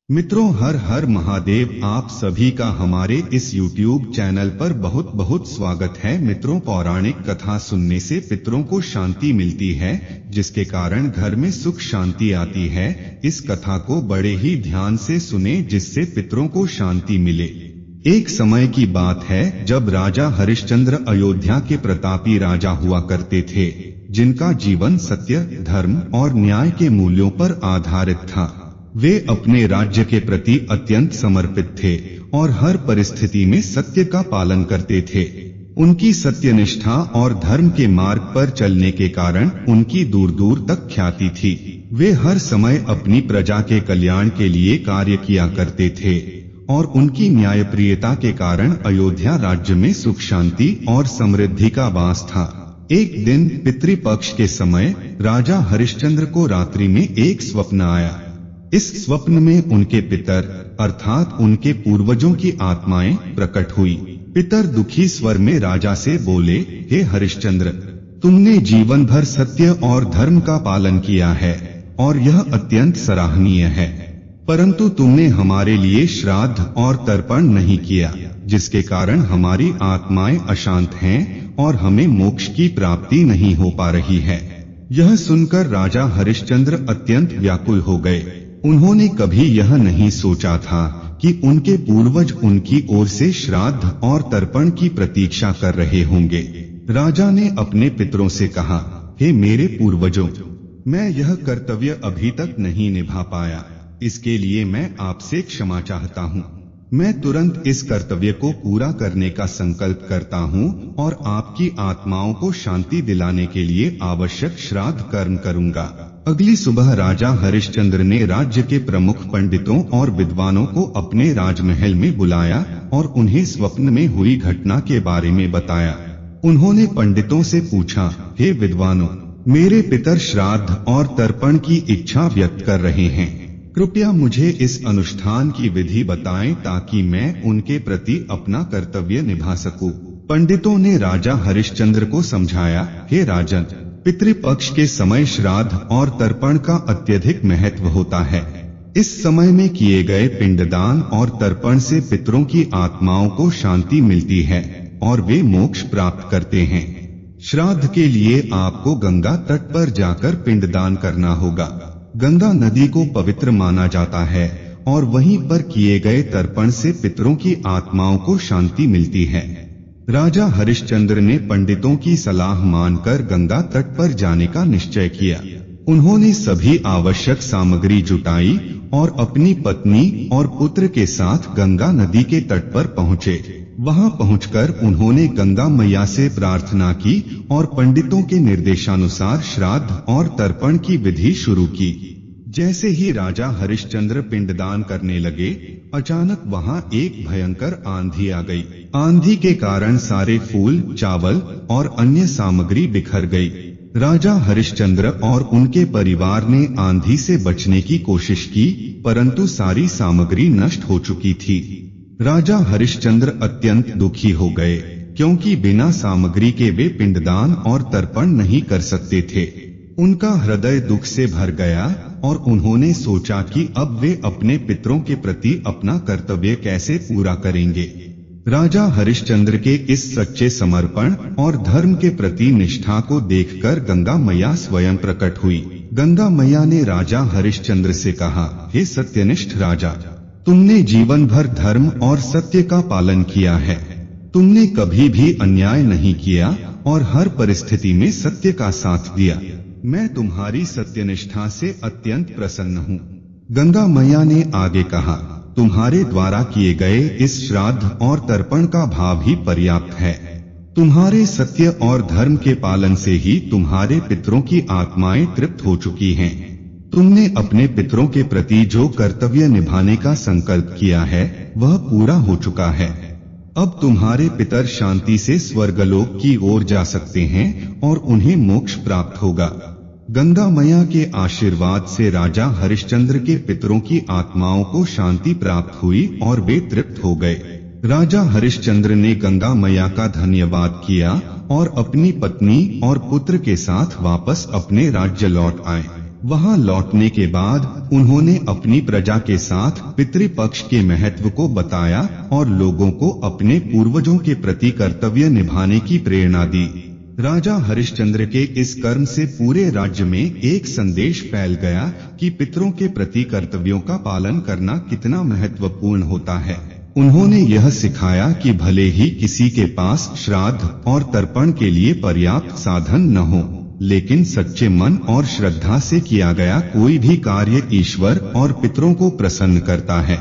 मित्रों, हर हर महादेव। आप सभी का हमारे इस YouTube चैनल पर बहुत बहुत स्वागत है। मित्रों, पौराणिक कथा सुनने से पितरों को शांति मिलती है, जिसके कारण घर में सुख शांति आती है। इस कथा को बड़े ही ध्यान से सुने, जिससे पितरों को शांति मिले। एक समय की बात है, जब राजा हरिश्चंद्र अयोध्या के प्रतापी राजा हुआ करते थे, जिनका जीवन सत्य, धर्म और न्याय के मूल्यों पर आधारित था। वे अपने राज्य के प्रति अत्यंत समर्पित थे और हर परिस्थिति में सत्य का पालन करते थे। उनकी सत्यनिष्ठा और धर्म के मार्ग पर चलने के कारण उनकी दूर दूर तक ख्याति थी। वे हर समय अपनी प्रजा के कल्याण के लिए कार्य किया करते थे और उनकी न्यायप्रियता के कारण अयोध्या राज्य में सुख शांति और समृद्धि का वास था। एक दिन पितृपक्ष के समय राजा हरिश्चंद्र को रात्रि में एक स्वप्न आया। इस स्वप्न में उनके पितर अर्थात उनके पूर्वजों की आत्माएं प्रकट हुई। पितर दुखी स्वर में राजा से बोले, हे हरिश्चंद्र, तुमने जीवन भर सत्य और धर्म का पालन किया है और यह अत्यंत सराहनीय है, परंतु तुमने हमारे लिए श्राद्ध और तर्पण नहीं किया, जिसके कारण हमारी आत्माएं अशांत हैं और हमें मोक्ष की प्राप्ति नहीं हो पा रही है। यह सुनकर राजा हरिश्चंद्र अत्यंत व्याकुल हो गए। उन्होंने कभी यह नहीं सोचा था कि उनके पूर्वज उनकी ओर से श्राद्ध और तर्पण की प्रतीक्षा कर रहे होंगे। राजा ने अपने पितरों से कहा, हे मेरे पूर्वजों, मैं यह कर्तव्य अभी तक नहीं निभा पाया, इसके लिए मैं आपसे क्षमा चाहता हूँ। मैं तुरंत इस कर्तव्य को पूरा करने का संकल्प करता हूँ और आपकी आत्माओं को शांति दिलाने के लिए आवश्यक श्राद्ध कर्म करूँगा। अगली सुबह राजा हरिश्चंद्र ने राज्य के प्रमुख पंडितों और विद्वानों को अपने राजमहल में बुलाया और उन्हें स्वप्न में हुई घटना के बारे में बताया। उन्होंने पंडितों से पूछा, हे विद्वानों, मेरे पितर श्राद्ध और तर्पण की इच्छा व्यक्त कर रहे हैं। कृपया मुझे इस अनुष्ठान की विधि बताएं ताकि मैं उनके प्रति अपना कर्तव्य निभा सकूं। पंडितों ने राजा हरिश्चंद्र को समझाया, हे राजन, पितृपक्ष के समय श्राद्ध और तर्पण का अत्यधिक महत्व होता है। इस समय में किए गए पिंडदान और तर्पण से पितरों की आत्माओं को शांति मिलती है और वे मोक्ष प्राप्त करते हैं। श्राद्ध के लिए आपको गंगा तट पर जाकर पिंडदान करना होगा। गंगा नदी को पवित्र माना जाता है और वहीं पर किए गए तर्पण से पितरों की आत्माओं को शांति मिलती है। राजा हरिश्चंद्र ने पंडितों की सलाह मानकर गंगा तट पर जाने का निश्चय किया। उन्होंने सभी आवश्यक सामग्री जुटाई और अपनी पत्नी और पुत्र के साथ गंगा नदी के तट पर पहुँचे। वहां पहुंचकर उन्होंने गंगा मैया से प्रार्थना की और पंडितों के निर्देशानुसार श्राद्ध और तर्पण की विधि शुरू की। जैसे ही राजा हरिश्चंद्र पिंडदान करने लगे, अचानक वहां एक भयंकर आंधी आ गई। आंधी के कारण सारे फूल, चावल और अन्य सामग्री बिखर गई। राजा हरिश्चंद्र और उनके परिवार ने आंधी से बचने की कोशिश की, परंतु सारी सामग्री नष्ट हो चुकी थी। राजा हरिश्चंद्र अत्यंत दुखी हो गए, क्योंकि बिना सामग्री के वे पिंडदान और तर्पण नहीं कर सकते थे। उनका हृदय दुख से भर गया और उन्होंने सोचा कि अब वे अपने पितरों के प्रति अपना कर्तव्य कैसे पूरा करेंगे। राजा हरिश्चंद्र के इस सच्चे समर्पण और धर्म के प्रति निष्ठा को देखकर गंगा मैया स्वयं प्रकट हुई। गंगा मैया ने राजा हरिश्चंद्र से कहा, हे सत्यनिष्ठ राजा, तुमने जीवन भर धर्म और सत्य का पालन किया है। तुमने कभी भी अन्याय नहीं किया और हर परिस्थिति में सत्य का साथ दिया। मैं तुम्हारी सत्यनिष्ठा से अत्यंत प्रसन्न हूँ। गंगा मैया ने आगे कहा, तुम्हारे द्वारा किए गए इस श्राद्ध और तर्पण का भाव ही पर्याप्त है। तुम्हारे सत्य और धर्म के पालन से ही तुम्हारे पितरों की आत्माएं तृप्त हो चुकी हैं। तुमने अपने पितरों के प्रति जो कर्तव्य निभाने का संकल्प किया है, वह पूरा हो चुका है। अब तुम्हारे पितर शांति से स्वर्गलोक की ओर जा सकते हैं और उन्हें मोक्ष प्राप्त होगा। गंगा मैया के आशीर्वाद से राजा हरिश्चंद्र के पितरों की आत्माओं को शांति प्राप्त हुई और वे तृप्त हो गए। राजा हरिश्चंद्र ने गंगा मैया का धन्यवाद किया और अपनी पत्नी और पुत्र के साथ वापस अपने राज्य लौट आए। वहां लौटने के बाद उन्होंने अपनी प्रजा के साथ पितृपक्ष के महत्व को बताया और लोगों को अपने पूर्वजों के प्रति कर्तव्य निभाने की प्रेरणा दी। राजा हरिश्चंद्र के इस कर्म से पूरे राज्य में एक संदेश फैल गया कि पितरों के प्रति कर्तव्यों का पालन करना कितना महत्वपूर्ण होता है। उन्होंने यह सिखाया कि भले ही किसी के पास श्राद्ध और तर्पण के लिए पर्याप्त साधन न हो, लेकिन सच्चे मन और श्रद्धा से किया गया कोई भी कार्य ईश्वर और पितरों को प्रसन्न करता है।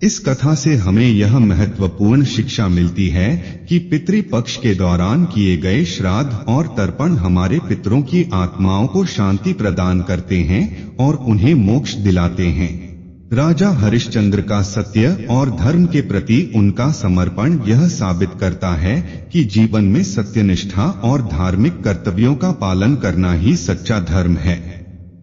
इस कथा से हमें यह महत्वपूर्ण शिक्षा मिलती है कि पितृपक्ष के दौरान किए गए श्राद्ध और तर्पण हमारे पितरों की आत्माओं को शांति प्रदान करते हैं और उन्हें मोक्ष दिलाते हैं। राजा हरिश्चंद्र का सत्य और धर्म के प्रति उनका समर्पण यह साबित करता है कि जीवन में सत्यनिष्ठा और धार्मिक कर्तव्यों का पालन करना ही सच्चा धर्म है।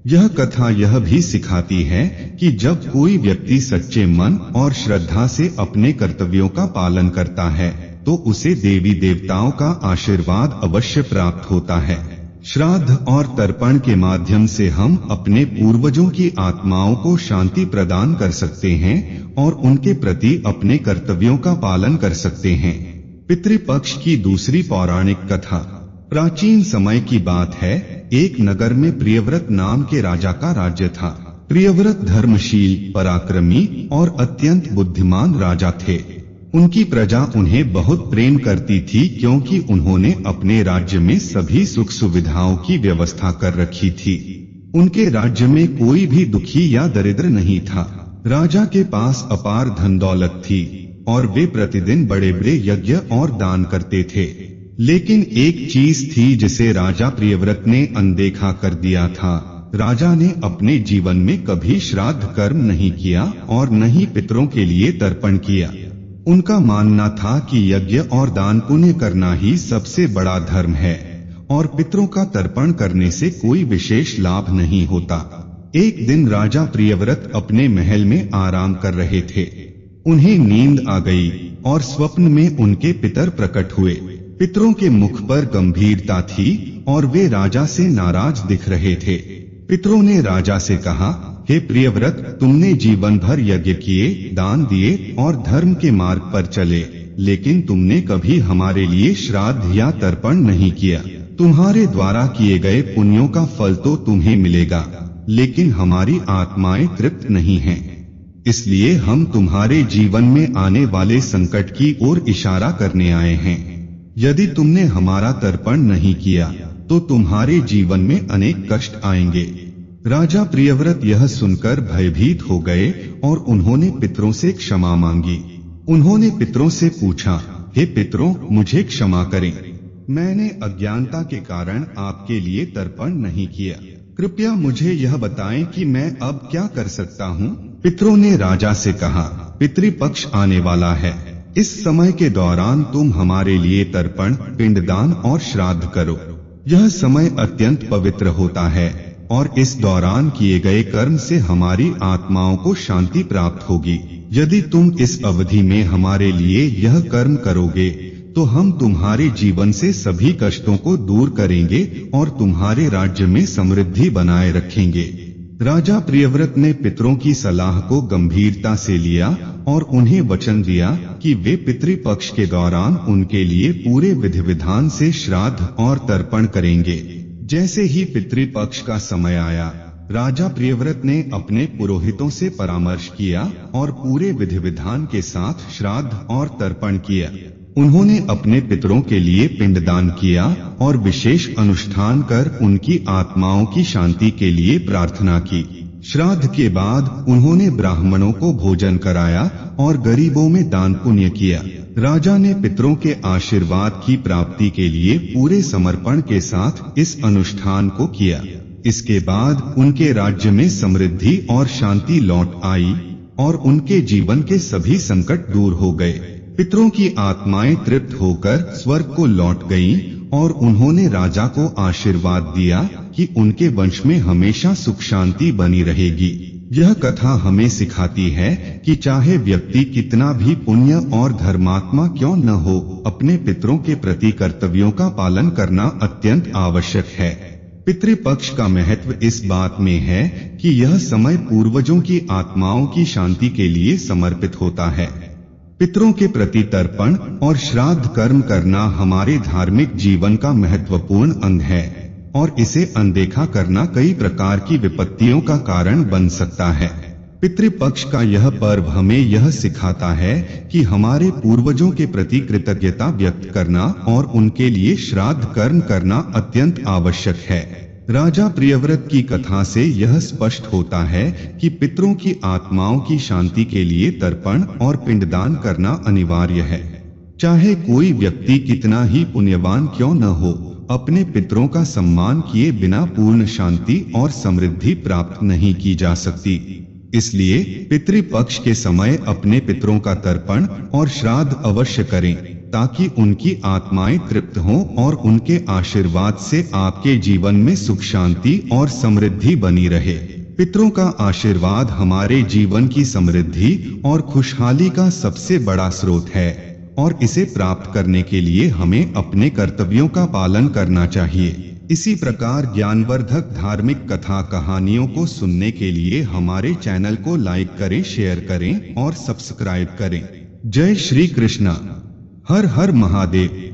यह कथा यह भी सिखाती है कि जब कोई व्यक्ति सच्चे मन और श्रद्धा से अपने कर्तव्यों का पालन करता है तो उसे देवी देवताओं का आशीर्वाद अवश्य प्राप्त होता है। श्राद्ध और तर्पण के माध्यम से हम अपने पूर्वजों की आत्माओं को शांति प्रदान कर सकते हैं और उनके प्रति अपने कर्तव्यों का पालन कर सकते हैं। पितृपक्ष की दूसरी पौराणिक कथा। प्राचीन समय की बात है, एक नगर में प्रियव्रत नाम के राजा का राज्य था। प्रियव्रत धर्मशील, पराक्रमी और अत्यंत बुद्धिमान राजा थे। उनकी प्रजा उन्हें बहुत प्रेम करती थी क्योंकि उन्होंने अपने राज्य में सभी सुख सुविधाओं की व्यवस्था कर रखी थी। उनके राज्य में कोई भी दुखी या दरिद्र नहीं था। राजा के पास अपार धन दौलत थी और वे प्रतिदिन बड़े बड़े यज्ञ और दान करते थे। लेकिन एक चीज थी जिसे राजा प्रियव्रत ने अनदेखा कर दिया था। राजा ने अपने जीवन में कभी श्राद्ध कर्म नहीं किया और न ही पितरों के लिए तर्पण किया। उनका मानना था कि यज्ञ और दान पुण्य करना ही सबसे बड़ा धर्म है और पितरों का तर्पण करने से कोई विशेष लाभ नहीं होता। एक दिन राजा प्रियव्रत अपने महल में आराम कर रहे थे। उन्हें नींद आ गई और स्वप्न में उनके पितर प्रकट हुए। पितरों के मुख पर गंभीरता थी और वे राजा से नाराज दिख रहे थे। पितरों ने राजा से कहा, हे प्रियव्रत, तुमने जीवन भर यज्ञ किए, दान दिए और धर्म के मार्ग पर चले, लेकिन तुमने कभी हमारे लिए श्राद्ध या तर्पण नहीं किया। तुम्हारे द्वारा किए गए पुण्यों का फल तो तुम्हें मिलेगा, लेकिन हमारी आत्माएं तृप्त नहीं हैं। इसलिए हम तुम्हारे जीवन में आने वाले संकट की ओर इशारा करने आए हैं। यदि तुमने हमारा तर्पण नहीं किया तो तुम्हारे जीवन में अनेक कष्ट आएंगे। राजा प्रियव्रत यह सुनकर भयभीत हो गए और उन्होंने पितरों से क्षमा मांगी। उन्होंने पितरों से पूछा, हे पितरों, मुझे क्षमा करें, मैंने अज्ञानता के कारण आपके लिए तर्पण नहीं किया। कृपया मुझे यह बताएं कि मैं अब क्या कर सकता हूँ। पितरों ने राजा से कहा, पितृपक्ष आने वाला है। इस समय के दौरान तुम हमारे लिए तर्पण, पिंडदान और श्राद्ध करो। यह समय अत्यंत पवित्र होता है और इस दौरान किए गए कर्म से हमारी आत्माओं को शांति प्राप्त होगी। यदि तुम इस अवधि में हमारे लिए यह कर्म करोगे तो हम तुम्हारे जीवन से सभी कष्टों को दूर करेंगे और तुम्हारे राज्य में समृद्धि बनाए रखेंगे। राजा प्रियव्रत ने पितरों की सलाह को गंभीरता से लिया और उन्हें वचन दिया कि वे पितृपक्ष के दौरान उनके लिए पूरे विधि विधान से श्राद्ध और तर्पण करेंगे। जैसे ही पितृपक्ष का समय आया, राजा प्रियव्रत ने अपने पुरोहितों से परामर्श किया और पूरे विधि विधान के साथ श्राद्ध और तर्पण किया। उन्होंने अपने पितरों के लिए पिंडदान किया और विशेष अनुष्ठान कर उनकी आत्माओं की शांति के लिए प्रार्थना की। श्राद्ध के बाद उन्होंने ब्राह्मणों को भोजन कराया और गरीबों में दान पुण्य किया। राजा ने पितरों के आशीर्वाद की प्राप्ति के लिए पूरे समर्पण के साथ इस अनुष्ठान को किया। इसके बाद उनके राज्य में समृद्धि और शांति लौट आई और उनके जीवन के सभी संकट दूर हो गए। पितरों की आत्माएं तृप्त होकर स्वर्ग को लौट गईं और उन्होंने राजा को आशीर्वाद दिया कि उनके वंश में हमेशा सुख शांति बनी रहेगी। यह कथा हमें सिखाती है कि चाहे व्यक्ति कितना भी पुण्य और धर्मात्मा क्यों न हो, अपने पितरों के प्रति कर्तव्यों का पालन करना अत्यंत आवश्यक है। पितृपक्ष का महत्व इस बात में है कि यह समय पूर्वजों की आत्माओं की शांति के लिए समर्पित होता है। पितरों के प्रति तर्पण और श्राद्ध कर्म करना हमारे धार्मिक जीवन का महत्वपूर्ण अंग है और इसे अनदेखा करना कई प्रकार की विपत्तियों का कारण बन सकता है। पितृपक्ष का यह पर्व हमें यह सिखाता है कि हमारे पूर्वजों के प्रति कृतज्ञता व्यक्त करना और उनके लिए श्राद्ध कर्म करना अत्यंत आवश्यक है। राजा प्रियव्रत की कथा से यह स्पष्ट होता है कि पितरों की आत्माओं की शांति के लिए तर्पण और पिंडदान करना अनिवार्य है। चाहे कोई व्यक्ति कितना ही पुण्यवान क्यों न हो, अपने पितरों का सम्मान किए बिना पूर्ण शांति और समृद्धि प्राप्त नहीं की जा सकती। इसलिए पितृपक्ष के समय अपने पितरों का तर्पण और श्राद्ध अवश्य करें ताकि उनकी आत्माएं तृप्त हों और उनके आशीर्वाद से आपके जीवन में सुख शांति और समृद्धि बनी रहे। पितरों का आशीर्वाद हमारे जीवन की समृद्धि और खुशहाली का सबसे बड़ा स्रोत है और इसे प्राप्त करने के लिए हमें अपने कर्तव्यों का पालन करना चाहिए। इसी प्रकार ज्ञानवर्धक धार्मिक कथा कहानियों को सुनने के लिए हमारे चैनल को लाइक करें, शेयर करें और सब्सक्राइब करें। जय श्री कृष्णा। हर हर महादेव।